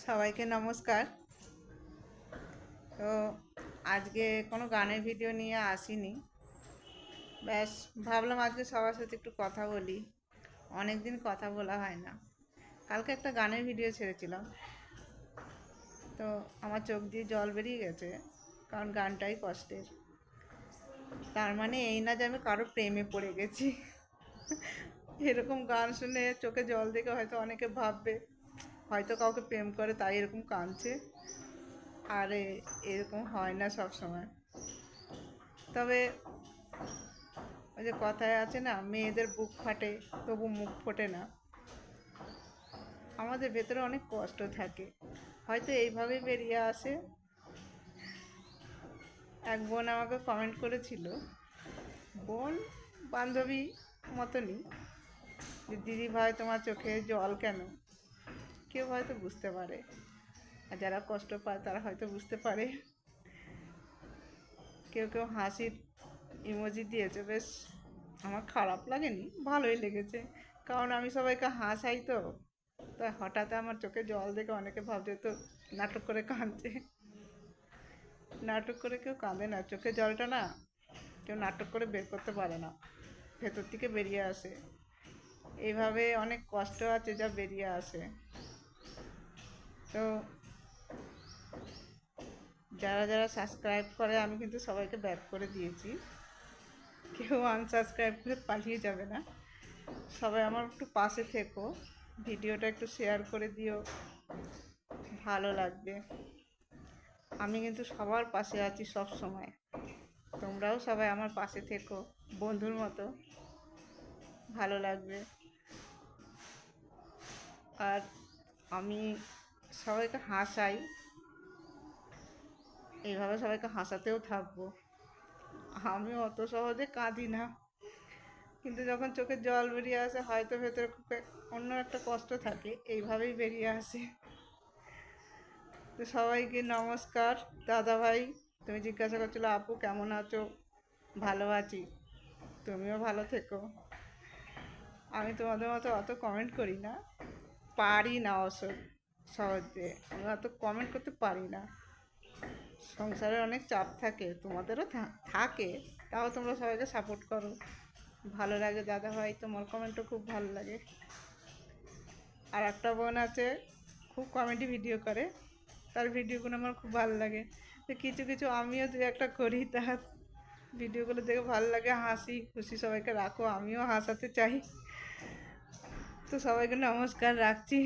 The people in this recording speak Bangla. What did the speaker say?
সবাইকে নমস্কার। তো আজকে কোনো গানের ভিডিও নিয়ে আসিনি, ব্যাস ভাবলাম আজকে সবার সাথে একটু কথা বলি। অনেক দিন কথা বলা হয় না। কালকে একটা গানের ভিডিও ছেড়েছিলাম, তো আমার চোখ দিয়ে জল বেরিয়ে গেছে, কারণ গানটাই কষ্টের। তার মানে এই না যে আমি কারো প্রেমে পড়ে গেছি। এরকম গান শুনে চোখে জল দেখে হয়তো অনেকে ভাববে হয়তো কাউকে প্রেম করে তাই এরকম কাঁদছে। আরে এরকম হয় না সব সময়। তবে ওই যে কথায় আছে না, মেয়েদের বুক ফাটে তবু মুখ ফোটে না। আমাদের ভেতরে অনেক কষ্ট থাকে, হয়তো এইভাবেই বেরিয়ে আসে। এক বোন আমাকে কমেন্ট করেছিল, বোন বান্ধবী মতনই, যে দিদি ভাই তোমার চোখে জল কেন। কেউ হয়তো বুঝতে পারে, আর যারা কষ্ট পায় তারা হয়তো বুঝতে পারে। কেউ কেউ হাসির ইমোজি দিয়েছে, বেশ আমার খারাপ লাগেনি, ভালোই লেগেছে। কারণ আমি সবাইকে হাসাই, তো তাই হঠাৎ আমার চোখে জল দেখে অনেকে ভাবছে তো নাটক করে কাঁদছে। নাটক করে কেউ কাঁদে না, চোখে জলটা না কেউ নাটক করে বের করতে পারে না, ভেতর থেকে বেরিয়ে আসে। এইভাবে অনেক কষ্ট আছে যা বেরিয়ে আসে। তো যারা যারা সাবস্ক্রাইব করে আমি কিন্তু সবাইকে ব্যাক করে দিয়েছি, কেউ আনসাবস্ক্রাইব করে পালিয়ে যাবে না। সবাই আমার একটু পাশে থেকো, ভিডিওটা একটু শেয়ার করে দিও, ভালো লাগবে। আমি কিন্তু সবার পাশে আছি সব সময়, তোমরাও সবাই আমার পাশে থেকো বন্ধুর মতো, ভালো লাগবে। আর আমি সবাইকে হাসাই, এইভাবে সবাইকে হাসাতেও থাকবো। আমি অত সহজে কাঁদি না, কিন্তু যখন চোখে জল বেরিয়ে আসে হয়তো ভেতরে খুব অন্য একটা কষ্ট থাকে, এইভাবেই বেরিয়ে আসে। তো সবাইকে নমস্কার। দাদা ভাই, তুমি জিজ্ঞাসা করছিলে আপু কেমন আছো, ভালো আছি, তুমিও ভালো থেকো। আমি তোমাদের মতো অত কমেন্ট করি না, পারি না সহজে, আমি অত কমেন্ট করতে পারি না। সংসারের অনেক চাপ থাকে, তোমাদেরও থাকে, তাও তোমরা সবাইকে সাপোর্ট করো, ভালো লাগে। দাদা ভাই তোমার কমেন্টও খুব ভালো লাগে। আর একটা বোন আছে, খুব কমেডি ভিডিও করে, তার ভিডিওগুলো আমার খুব ভালো লাগে। তো কিছু কিছু আমিও দু একটা করি, তার ভিডিওগুলো দেখে ভালো লাগে, হাসি খুশি সবাইকে রাখো, আমিও হাসাতে চাই। তো সবাইকে নমস্কার, রাখছি।